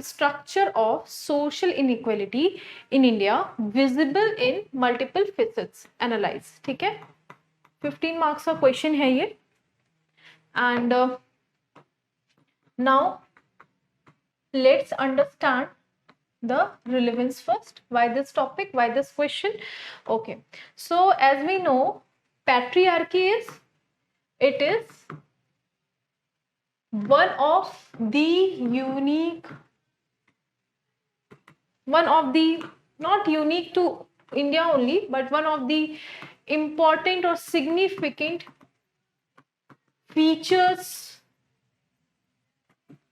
structure of social inequality in India visible in multiple facets. Analyze. ठीक है, 15 marks का question है ये. And now let's understand the relevance first. Why this topic? Why this question? Okay. So as we know, patriarchy is one of the not unique to India only, but one of the important or significant features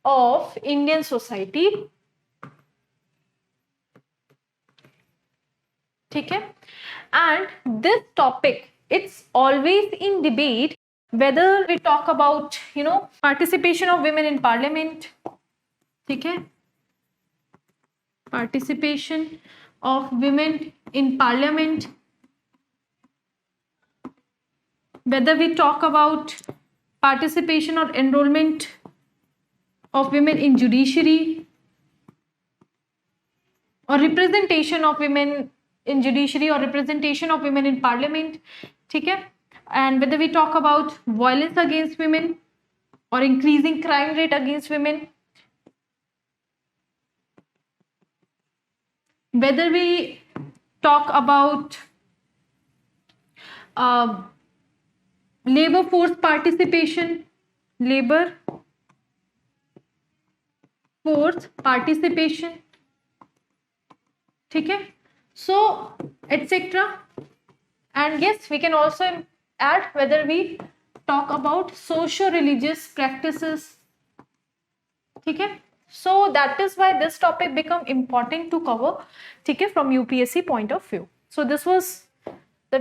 of Indian society. ठीक है, and this topic, it's always in debate whether we talk about participation of women in parliament. ठीक है, participation of women in parliament, whether we talk about participation or enrollment of women in judiciary or representation of women in judiciary or representation of women in parliament. ठीक है, and whether we talk about violence against women or increasing crime rate against women, whether we talk about labor force participation, ठीक है, so etc. And yes, we can also add whether we talk about socio-religious practices. ठीक है, so that is why this topic become important to cover, ठीक है, from UPSC point of view. So that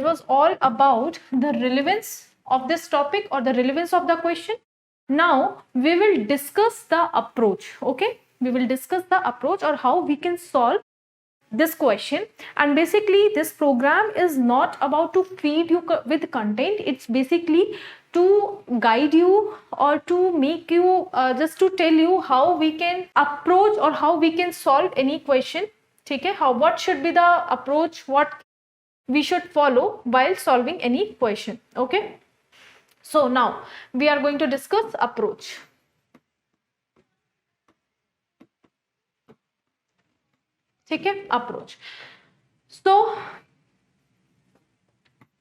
was all about the relevance of this topic or the relevance of the question. Now we will discuss the approach. Okay, we will discuss the approach or how we can solve this question. And basically this program is not about to feed you with content, it's basically to guide you or to make you just to tell you how we can approach or how we can solve any question. ठीक है, what should be the approach, what we should follow while solving any question. Okay, so now we are going to discuss approach. ठीक है, approach. So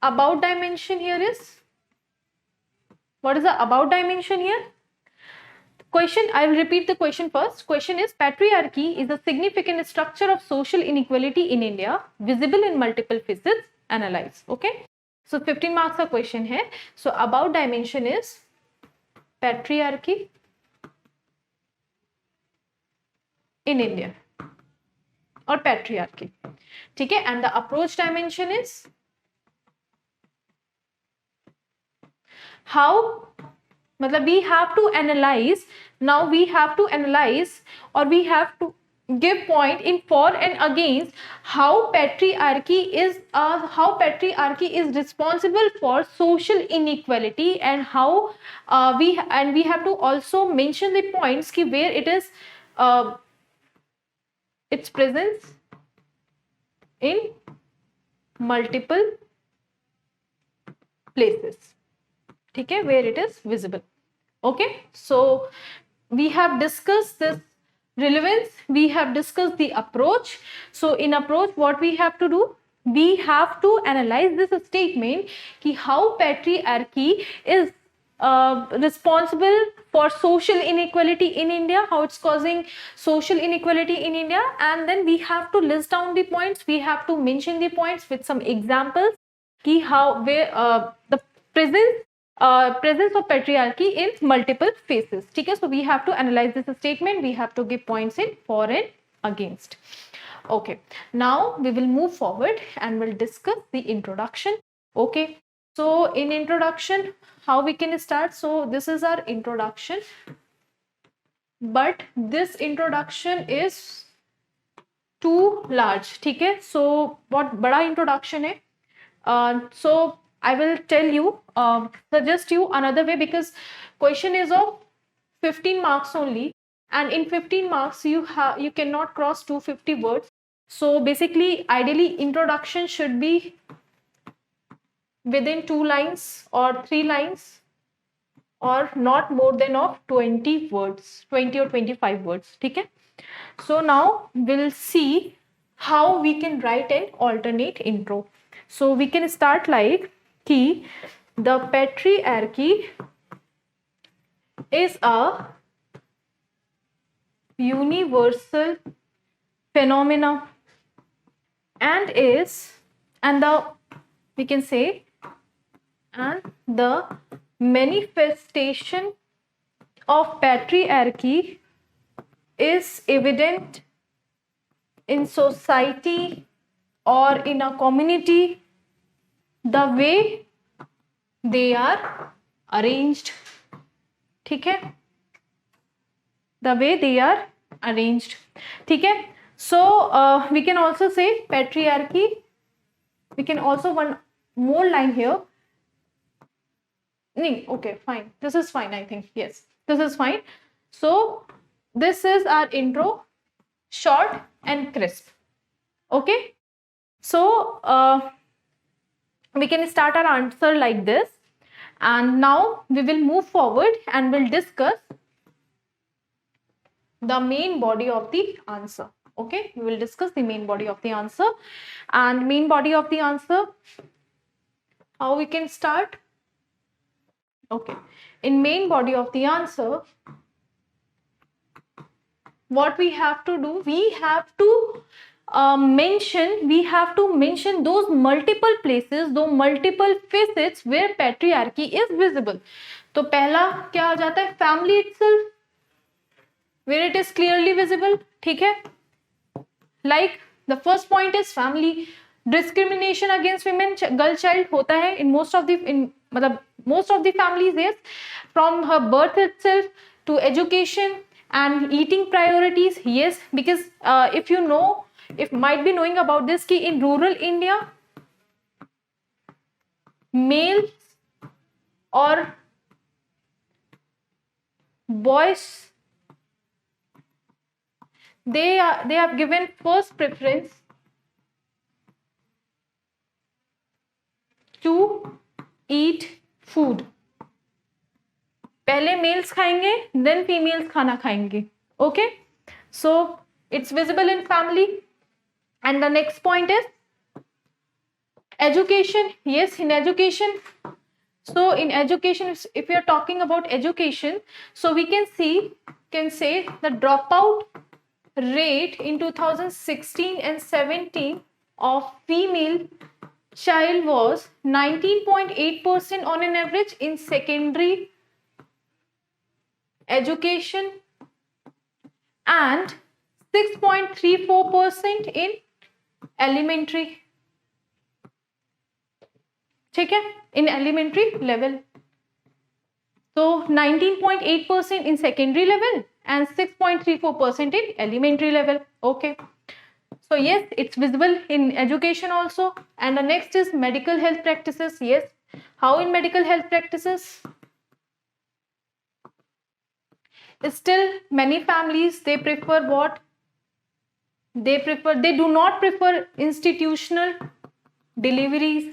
about dimension here is, what is the about dimension here? Question, I will repeat the question first. Question is, patriarchy is a significant structure of social inequality in India visible in multiple facets. Analyze. Okay, so 15 marks का question है. So about dimension is patriarchy in India or patriarchy. ठीक है, and the approach dimension is how, मतलब we have to analyze, now we have to analyze or we have to give point in for and against how patriarchy is responsible for social inequality, and how we have to also mention the points ki where it is its presence in multiple places. ठीक है, where it is visible. Okay, so we have discussed this relevance, we have discussed the approach. So in approach, what we have to do, we have to analyze this statement ki how patriarchy is responsible for social inequality in India, how it's causing social inequality in India, and then we have to list down the points, we have to mention the points with some examples ki how where the presence of patriarchy in multiple phases. ठीक है, so we have to analyze this statement, we have to give points in for and against. Okay, now we will move forward and we'll discuss the introduction. Okay, so in introduction, how we can start? So this is our introduction, but this introduction is too large. ठीक है, so बहुत बड़ा introduction है. So I will tell you, suggest you another way, because question is of 15 marks only. and in 15 marks you cannot cross 250 words. So basically, ideally, introduction should be within 2 lines or 3 lines, or not more than of 20 words, 20 or 25 words. Okay. So now we'll see how we can write an alternate intro. So we can start like ki the patriarchy is a universal phenomena and we can say and the manifestation of patriarchy is evident in society or in a community the way they are arranged. ठीक है, the way they are arranged. ठीक है. So we can also say patriarchy. We can also one more line here. Okay, fine. This is fine, I think. Yes, this is fine. So this is our intro, short and crisp. Okay. So we can start our answer like this, and now we will move forward and we'll discuss the main body of the answer. Okay, we will discuss the main body of the answer. And main body of the answer, how we can start? Okay, in main body of the answer, what we have to do, we have to mention those multiple places, those multiple facets where patriarchy is visible. तो पहला क्या हो जाता है? Family itself, where it is clearly visible. ठीक है, like the first point is family. Discrimination against women, girl child होता है in most of the families. Yes, from her birth itself to education and eating priorities. Yes, because if might be knowing about this कि in rural India, males or boys, they have given first preference to eat food. पहले mails खाएंगे, then females खाना खाएंगे. Okay, so it's visible in family. And the next point is education. Yes, in education. So in education, if we are talking about education, so we can say the dropout rate in 2016 and 17 of female child was 19.8% on an average in secondary education and 6.34% in elementary. ठीक है, in elementary level. So 19.8% in secondary level and 6.34% in elementary level. Okay. So yes, it's visible in education also. And the next is medical health practices. Yes, how in medical health practices? Still many families, they prefer what? They do not prefer institutional deliveries.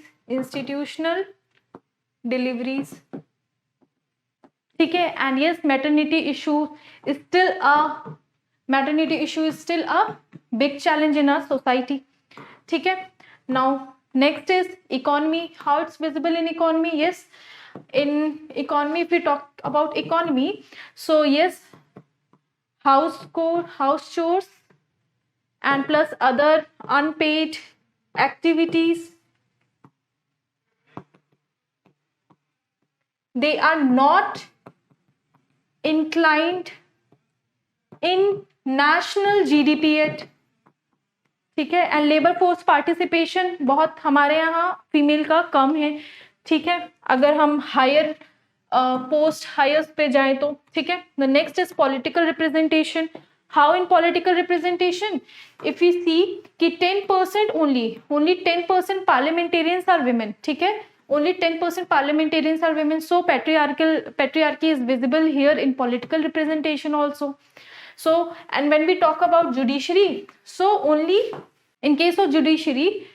ठीक है. And yes, maternity issue is still a big challenge in our society. ठीक है. Now next is economy. How it's visible in economy? Yes, in economy, if we talk about economy, so yes, house chores and plus other unpaid activities, they are not inclined in national GDP yet. ठीक है. And labour force participation बहुत हमारे यहाँ female का कम है. ठीक है, अगर हम हायर हायर्स पे जाएं तो. ठीक है. The next is political representation. How in political representation, if you see कि 10% ओनली 10% पार्लियामेंटेरियंस आर women. ठीक है, only 10% parliamentarians are women. So patriarchy is visible here in political representation also. So, and when we talk about judiciary, so only in case of judiciary,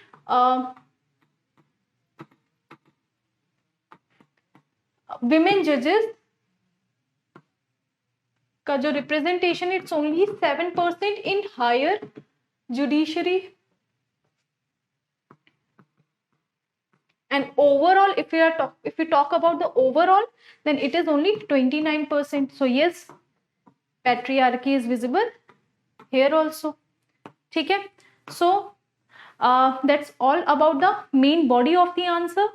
women judges का जो representation, it's only 7% in higher judiciary. And overall, if we talk about the overall, then it is only 29%. So yes, patriarchy is visible here also. ठीक है? So that's all about the main body of the answer.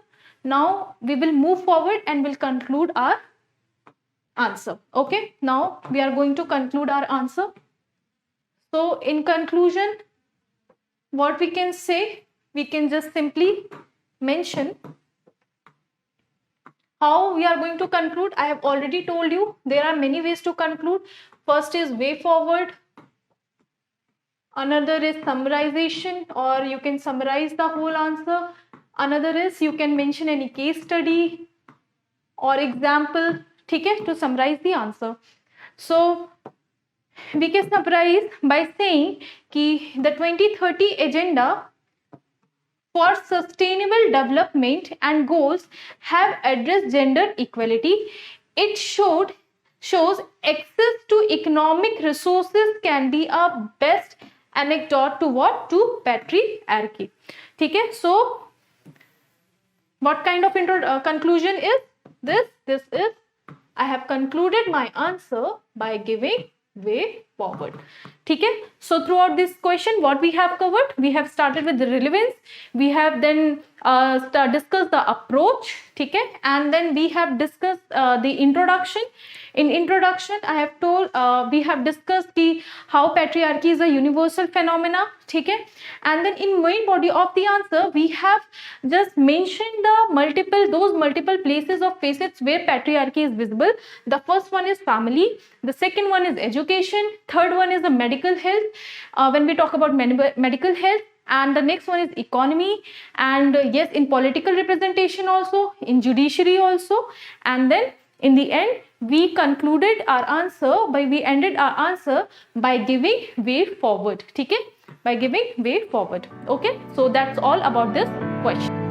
Now we will move forward and will conclude our answer. Okay, now we are going to conclude our answer. So in conclusion, what we can say, we can just simply mention how we are going to conclude. I have already told you there are many ways to conclude. First is way forward, another is summarization, or you can summarize the whole answer. Another is you can mention any case study or example, ठीक है, to summarize the answer. So we can summarize by saying कि the 2030 agenda for sustainable development and goals have addressed gender equality. It shows access to economic resources can be a best antidote to what? To patriarchy. ठीक है? So what kind of conclusion is this? This is, I have concluded my answer by giving way forward. ठीक है? So throughout this question, what we have covered, we have started with the relevance, we have then discussed the approach, ठीक है, and then we have discussed the introduction. In introduction, I have told we have discussed the how patriarchy is a universal phenomena, ठीक है, and then in main body of the answer, we have just mentioned the those multiple places of facets where patriarchy is visible. The first one is family, the second one is education, third one is the medical health, when we talk about medical health, and the next one is economy, and yes, in political representation also, in judiciary also, and then in the end we concluded our answer we ended our answer by giving way forward, ठीक है, by giving way forward. Okay, so that's all about this question.